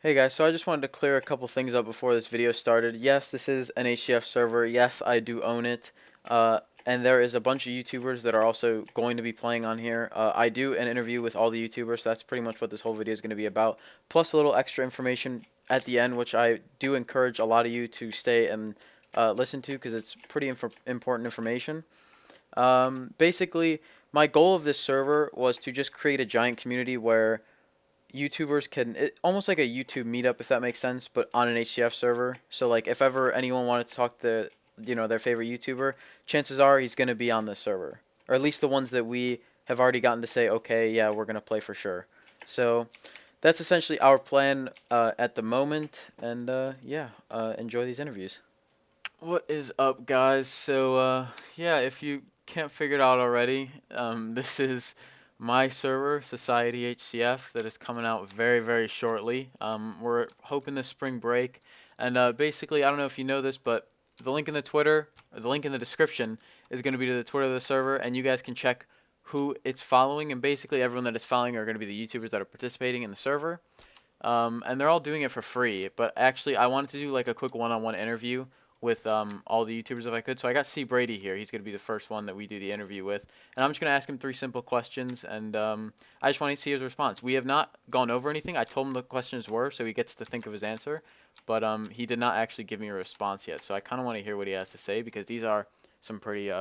Hey guys, so I just wanted to clear a couple things up before this video started. Yes, this is an HCF server. Yes, I do own it. And there is a bunch of YouTubers that are also going to be playing on here. I do an interview with all the YouTubers, so that's pretty much what this whole video is going to be about. Plus a little extra information at the end, which I do encourage a lot of you to stay and listen to because it's pretty important information. Basically, my goal of this server was to just create a giant community where YouTubers can almost like a YouTube meetup if that makes sense, but on an HCF server. So like if ever anyone wanted to talk to their favorite YouTuber, chances are he's gonna be on this server, or at least the ones that we have already gotten to say okay, yeah, we're gonna play for sure. So that's essentially our plan at the moment, and yeah, enjoy these interviews. What is up, guys? So, yeah, if you can't figure it out already, this is my server, Society HCF, that is coming out very, very shortly. We're hoping this spring break, and basically, I don't know if you know this, but the link in the Twitter, or the link in the description, is going to be to the Twitter of the server, and you guys can check who it's following, and basically everyone that is following are going to be the YouTubers that are participating in the server. And they're all doing it for free. But actually, I wanted to do like a quick one-on-one interview with all the YouTubers if I could. So I got C Brady here. He's gonna be the first one that we do the interview with, and I'm just gonna ask him three simple questions, and I just want to see his response. We have not gone over anything. I told him the questions were, so he gets to think of his answer, but he did not actually give me a response yet. So I kind of want to hear what he has to say because these are some pretty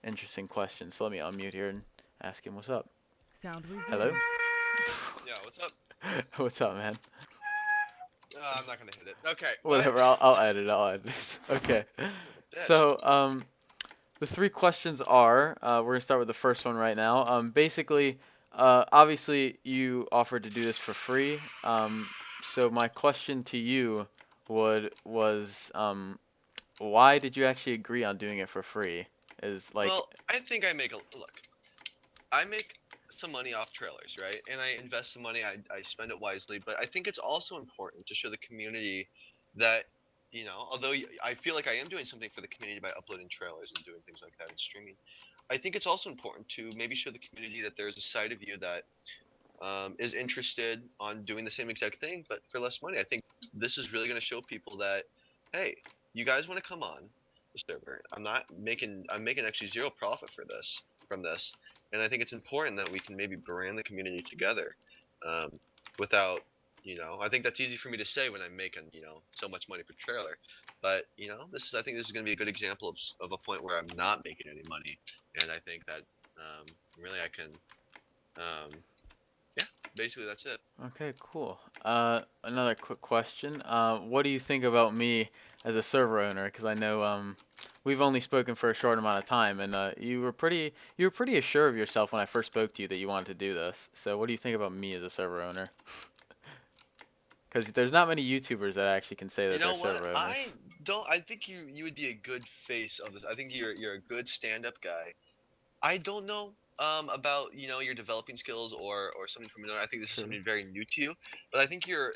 interesting questions. So let me unmute here and ask him what's up. Sound Hello. resumed. Yeah, what's up? What's up, man? I'm not gonna hit it. Okay, what? Whatever. I'll edit. I'll edit. Okay. Bitch. So the three questions are we're gonna start with the first one right now. Basically, obviously you offered to do this for free. So my question to you was why did you actually agree on doing it for free? Is like Well, I think I make a look. I make some money off trailers, right? And I invest some money. I spend it wisely. But I think it's also important to show the community that, although I feel like I am doing something for the community by uploading trailers and doing things like that and streaming, I think it's also important to maybe show the community that there's a side of you that is interested on doing the same exact thing, but for less money. I think this is really going to show people that, hey, you guys want to come on the server. I'm making actually zero profit from this. And I think it's important that we can maybe brand the community together um, without, I think that's easy for me to say when I'm making, so much money per trailer. But, I think this is going to be a good example of a point where I'm not making any money. And I think that really I can, um, yeah, basically that's it. okay, cool. Another quick question. What do you think about me as a server owner? Because I know we've only spoken for a short amount of time, and you were pretty assured of yourself when I first spoke to you that you wanted to do this. So what do you think about me as a server owner? Because there's not many YouTubers that actually can say You that they're know what? server owners. I think you would be a good face of this. I think you're a good stand-up guy. I don't know about, your developing skills or something from another. I think this is True. something very new to you, but I think you're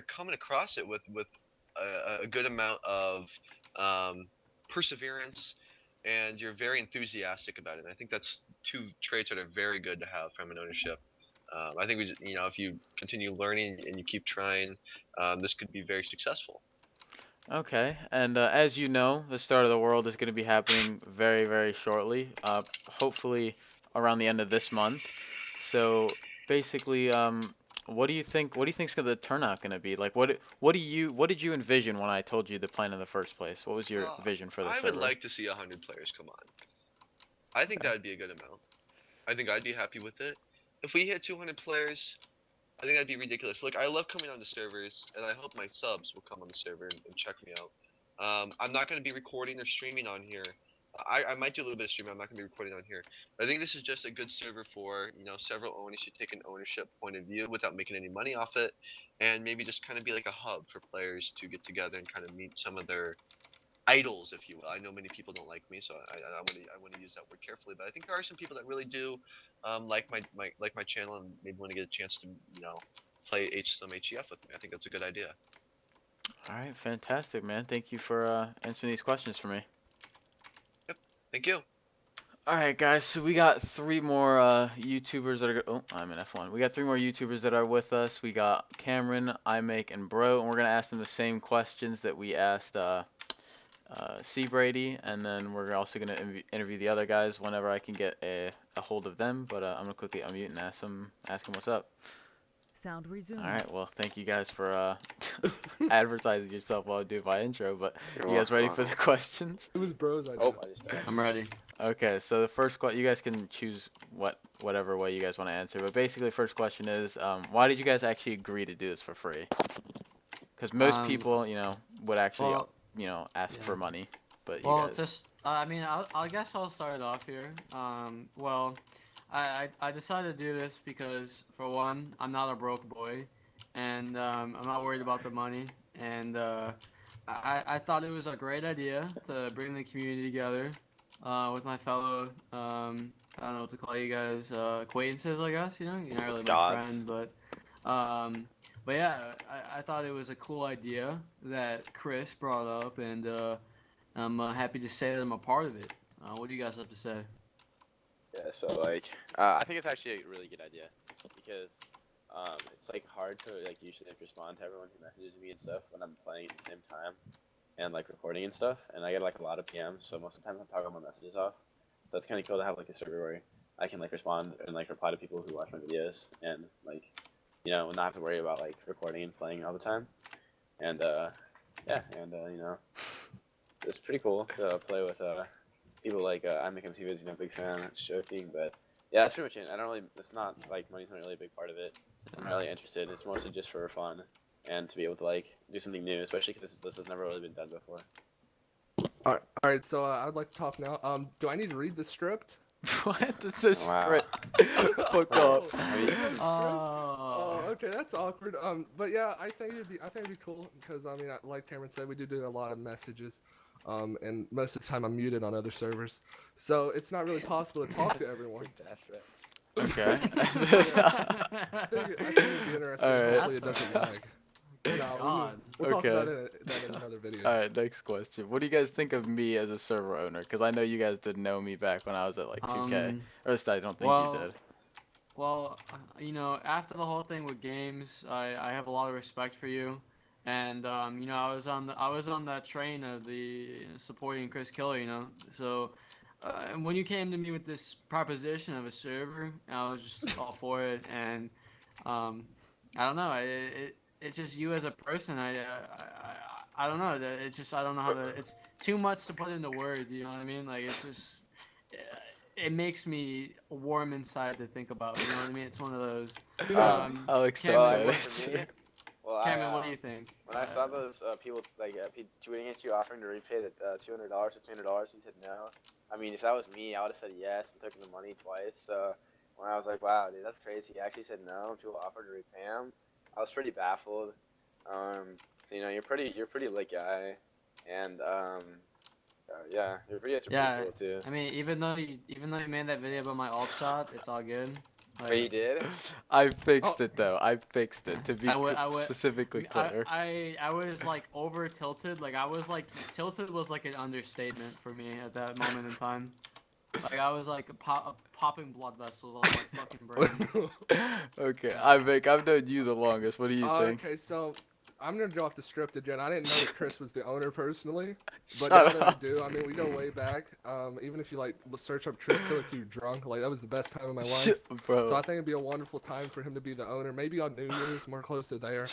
coming across it with a good amount of um perseverance, and you're very enthusiastic about it. And I think that's two traits that are very good to have from an ownership. I think if you continue learning and you keep trying, this could be very successful. Okay, and as you know, the start of the world is going to be happening very, very shortly. Hopefully around the end of this month. So basically, what do you think? What do you think's the turnout going to be? Like, what did you envision when I told you the plan in the first place? What was your vision for the I would server? like to see 100 players come on. I think Okay. that would be a good amount. I think I'd be happy with it. If we hit 200 players, I think that'd be ridiculous. Look, I love coming on the servers, and I hope my subs will come on the server and check me out. I'm not going to be recording or streaming on here. I might do a little bit of streaming. I'm not going to be recording on here. But I think this is just a good server for, several owners to take an ownership point of view without making any money off it, and maybe just kind of be like a hub for players to get together and kind of meet some of their idols, if you will. I know many people don't like me, so I want to use that word carefully. But I think there are some people that really do like my channel and maybe want to get a chance to play some HCF with me. I think that's a good idea. All right, fantastic, man. Thank you for answering these questions for me. Yep. Thank you. All right, guys. So we got three more YouTubers that are. Oh, I'm in F1. We got three more YouTubers that are with us. We got Cameron, iMake, and Bro, and we're gonna ask them the same questions that we asked C Brady, and then we're also gonna interview the other guys whenever I can get a hold of them. But I'm gonna quickly unmute and ask them what's up. Sound resumed. All right. Well, thank you guys for advertising yourself while I do my intro. But You're you guys ready welcome. for the questions? It was Bro's idea. Oh, I just died. I'm ready. Okay, so the first you guys can choose whatever way you guys want to answer. But basically, the first question is, why did you guys actually agree to do this for free? Because most people, would actually, well, ask yeah. for money. But you Well, guys. just I mean, I guess I'll start it off here. Well, I decided to do this because for one, I'm not a broke boy, and I'm not worried about the money, and I thought it was a great idea to bring the community together, with my fellow I don't know what to call you guys, acquaintances, I guess. You're not really my Gods. friend, but yeah, I thought it was a cool idea that Chris brought up, and I'm happy to say that I'm a part of it. What do you guys have to say? Yeah, so like, I think it's actually a really good idea because it's like hard to like usually respond to everyone who messages me and stuff when I'm playing at the same time and like recording and stuff, and I get like a lot of PMs, so most of the time I'm talking my messages off. So it's kind of cool to have like a server where I can like respond and like reply to people who watch my videos and like, not have to worry about like recording and playing all the time. And yeah, and it's pretty cool to play with people like I make MC vids, big fan, just joking, but yeah, that's pretty much it. I don't really, it's not like money's not really a big part of it. I'm not really interested. It's mostly just for fun and to be able to like do something new, especially because this has never really been done before. All right. So I'd like to talk now. Do I need to read the script? What? This is Wow. script. Fuck off. Oh, okay, that's awkward. But yeah, I think it'd be cool because I mean, like Cameron said, we do a lot of messages, and most of the time I'm muted on other servers, so it's not really possible to talk to everyone. Death threats. Okay. I think it'd be interesting. All right. Hopefully it doesn't lag. No, God. we'll talk Okay. about that in another video. All right, next question. What do you guys think of me as a server owner? Because I know you guys didn't know me back when I was at like 2K. Or at least I don't think you did. Well, after the whole thing with games, I have a lot of respect for you, and I was on that train of the supporting Chris Killer, so when you came to me with this proposition of a server, I was just all for it, and I don't know, it's just you as a person. I don't know. It's just I don't know how to. It's too much to put into words. You know what I mean? Like it's just. It makes me warm inside to think about. You know what I mean? It's one of those. I'll accept Cameron, that. For me, well, Cameron, what do you think? When I saw those people like tweeting at you offering to repay the $200 or $300, you said no. I mean, if that was me, I would have said yes and took the money twice. So when I was like, wow, dude, that's crazy. He actually said no. People offered to repay him. I was pretty baffled. So you're pretty lit guy, and yeah, your videos are Yeah, pretty cool too. I mean, even though you made that video about my alt shot, it's all good. But you did? I fixed it though. I fixed it to be I would- specifically clear. I was like over tilted. Like I was like tilted was like an understatement for me at that moment in time. Like I was like popping blood vessels on my fucking brain. Okay, I've known you the longest. What do you think? Okay, so I'm gonna go off the script again. I didn't know that Chris was the owner personally, but Shut now that I up. do, I mean, we go way back. Even if you like search up Chris Killer if you're drunk, like that was the best time of my life. Shit, bro. So I think it'd be a wonderful time for him to be the owner. Maybe on New Year's, more close to there,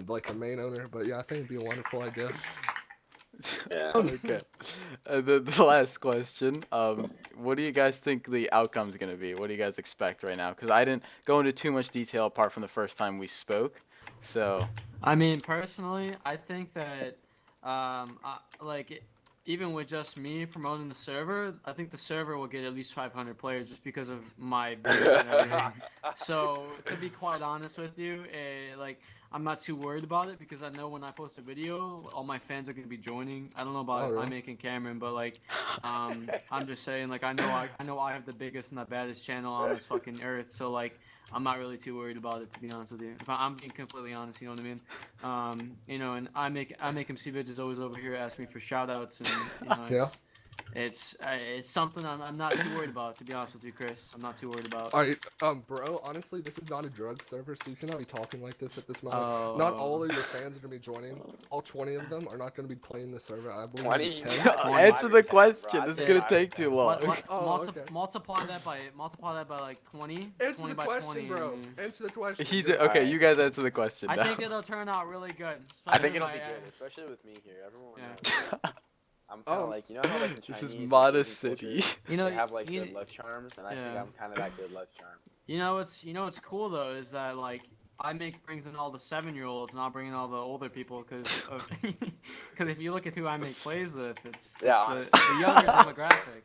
like the main owner. But yeah, I think it'd be a wonderful idea. Yeah. Okay. And then the last question. What do you guys think the outcome's gonna be? What do you guys expect right now? Because I didn't go into too much detail apart from the first time we spoke. So. I mean, personally, I think that, even with just me promoting the server, I think the server will get at least 500 players just because of my videos and everything. So, to be quite honest with you, I'm not too worried about it because I know when I post a video, all my fans are gonna be joining. I don't know about really? iMake and Cameron, but I'm just saying, like, I know I have the biggest and the baddest channel on this fucking earth, so I'm not really too worried about it, to be honest with you. If I'm being completely honest, you know what I mean? And I make MC Vids is always over here asking me for shout outs and Yeah. it's something I'm not too worried about, to be honest with you, Chris. I'm not too worried about. All right, bro. Honestly, this is not a drug server, so you cannot be talking like this at this moment. Not all Oh. of your fans are gonna be joining. All 20 of them are not gonna be playing the server. I believe 20? maybe You 10. got 25 Answer or the 10, bro. question. I'd This is say gonna 5 or take 10. too long. Oh, okay. Multiply that by like 20. Answer 20 the by question, 20. bro. Answer the question. He Go. did. Okay, Alright. you guys answer the question I now. think it'll turn out really good. I think especially it'll if be good, especially with me here. Everyone Yeah. knows. I'm kind of like, you know how like the This Chinese is and modest Asian city. culture, You know, they have like you, good luck charms, and I think yeah. I'm kind of that good luck charm. You know what's cool though is that like I make brings in all the 7-year-olds, not bringing all the older people, because if you look at who I make plays with, it's Yeah, the honestly. younger That's true. demographic,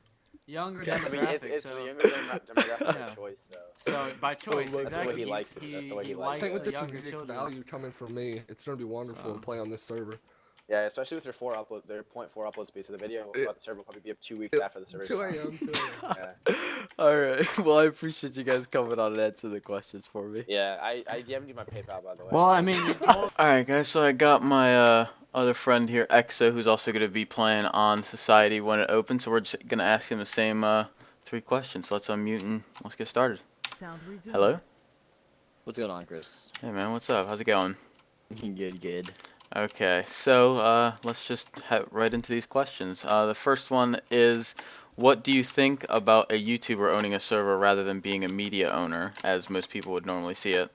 younger Yeah, I mean, demographic. it's So the younger demographic Yeah. by choice, so so by choice, look, that's the way exactly. he likes it. That's the way he I likes think likes with the the younger comedic children. value coming from me, it's gonna be wonderful to So- play on this server. Yeah, especially with their their 0.4 upload speed. So the video It- about the server will probably be up 2 weeks after the server's 2 gone. a.m. 2 a.m. Yeah. All right. Well, I appreciate you guys coming on and answering the questions for me. Yeah, I DM'd you my PayPal, by the way. Well, so- I mean, you told All right, guys. So I got my other friend here, Exa, who's also going to be playing on Society when it opens. So we're just going to ask him the same 3 questions. Let's unmute and let's get started. Sound resumed. Hello. What's going on, Chris? Hey, man. What's up? How's it going? Good. Okay. So let's just head right into these questions. The first one is, what do you think about a YouTuber owning a server rather than being a media owner, as most people would normally see it?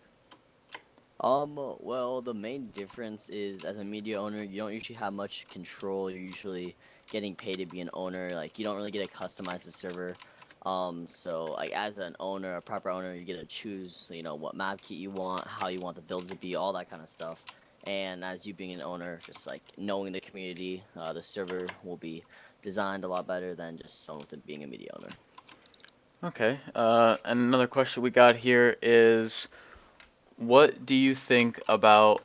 Well, the main difference is as a media owner, you don't usually have much control. You're usually getting paid to be an owner. Like, you don't really get to customize the server. So like as an owner, a proper owner, you get to choose, what map kit you want, how you want the builds to be, all that kind of stuff. And as you being an owner, just like knowing the community, the server will be designed a lot better than just someone with being a media owner. Okay. And another question we got here is, what do you think about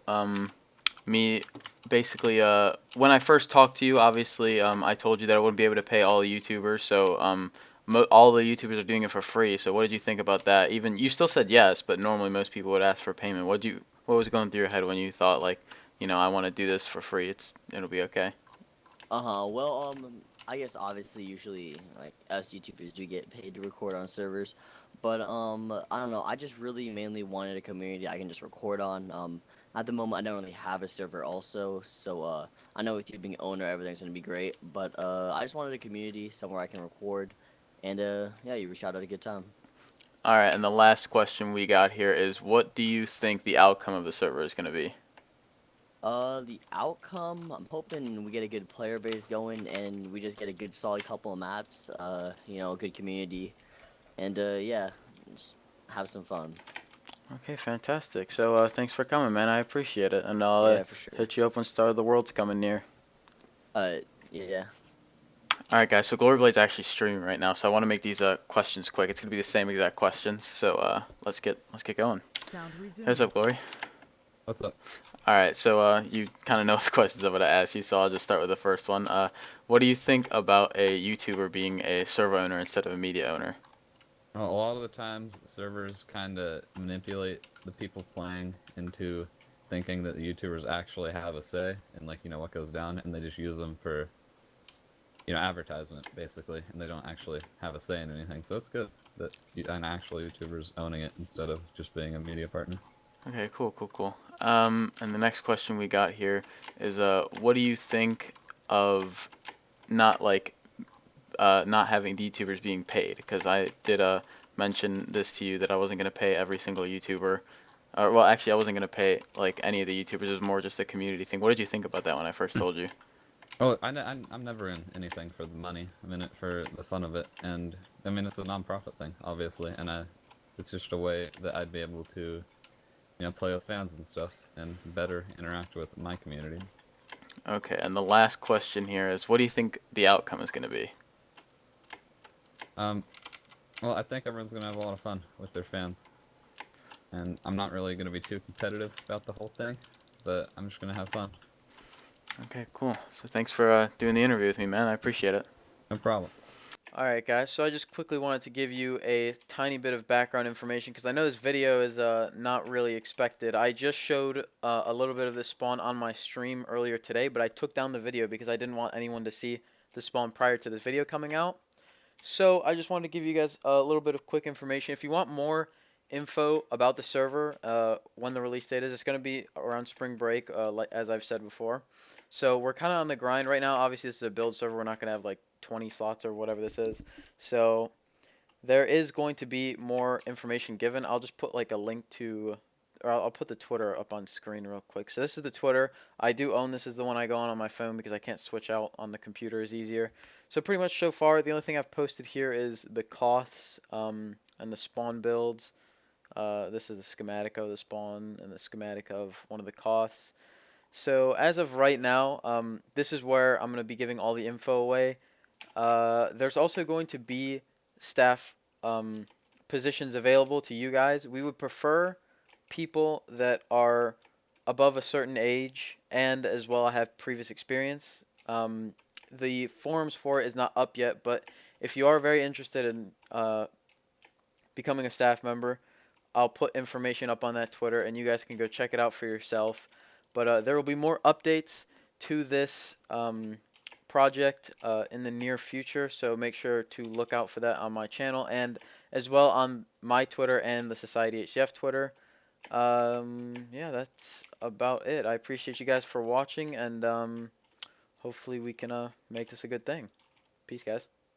me? Basically, when I first talked to you, obviously, I told you that I wouldn't be able to pay all the YouTubers, so all the YouTubers are doing it for free. So what did you think about that? Even you still said yes, but normally most people would ask for payment. What was going through your head when you thought like, I want to do this for free? It'll be okay. Well, I guess obviously usually like us YouTubers do get paid to record on servers, but I don't know. I just really mainly wanted a community I can just record on. At the moment, I don't really have a server also, so I know with you being owner, everything's gonna be great. But I just wanted a community somewhere I can record, and yeah, you reached out at a good time. All right, and the last question we got here is, what do you think the outcome of the server is going to be? The outcome, I'm hoping we get a good player base going, and we just get a good solid couple of maps. A good community, and yeah, just have some fun. Okay, fantastic. So thanks for coming, man. I appreciate it, and I'll Yeah, for sure. hit you up when Star of the World's coming near. Yeah. All right, guys. So Glory Blade's actually streaming right now, so I want to make these questions quick. It's gonna be the same exact questions. So let's get going. Sound resumed. What's up, Glory? What's up? All right. So you kind of know the questions I'm gonna ask you, so I'll just start with the first one. What do you think about a YouTuber being a server owner instead of a media owner? Well, a lot of the times, servers kind of manipulate the people playing into thinking that the YouTubers actually have a say in, like, what goes down, and they just use them for, advertisement, basically, and they don't actually have a say in anything. So it's good that an actual YouTuber's owning it instead of just being a media partner. Okay, cool. And the next question we got here is, what do you think of not having the YouTubers being paid? Because I did mention this to you that I wasn't gonna pay every single YouTuber, well, actually, I wasn't gonna pay like any of the YouTubers. It was more just a community thing. What did you think about that when I first told you? Oh, I'm never in anything for the money. I'm in it for the fun of it, and I mean it's a non-profit thing, obviously, and it's just a way that I'd be able to, play with fans and stuff, and better interact with my community. Okay, and the last question here is, what do you think the outcome is gonna be? Well, I think everyone's gonna have a lot of fun with their fans, and I'm not really gonna be too competitive about the whole thing, but I'm just gonna have fun. Okay, cool. So thanks for doing the interview with me, man. I appreciate it. No problem. Alright guys, so I just quickly wanted to give you a tiny bit of background information because I know this video is not really expected. I just showed a little bit of this spawn on my stream earlier today, but I took down the video because I didn't want anyone to see the spawn prior to this video coming out. So I just wanted to give you guys a little bit of quick information. If you want more info about the server, when the release date is, it's going to be around spring break, like as I've said before. So we're kind of on the grind right now. Obviously, this is a build server. We're not going to have like 20 slots or whatever this is. So there is going to be more information given. I'll just put like a link to, or I'll put the Twitter up on screen real quick. So this is the Twitter. I do own this. Is the one I go on my phone because I can't switch out on the computer is easier. So pretty much so far, the only thing I've posted here is the costs and the spawn builds. This is the schematic of the spawn and the schematic of one of the costs. So as of right now, this is where I'm going to be giving all the info away. There's also going to be staff positions available to you guys. We would prefer people that are above a certain age and as well have previous experience. The forums for it is not up yet, but if you are very interested in becoming a staff member, I'll put information up on that Twitter, and you guys can go check it out for yourself. But there will be more updates to this project in the near future, so make sure to look out for that on my channel and as well on my Twitter and the Society HCF Twitter. Yeah, that's about it. I appreciate you guys for watching, and hopefully we can make this a good thing. Peace, guys.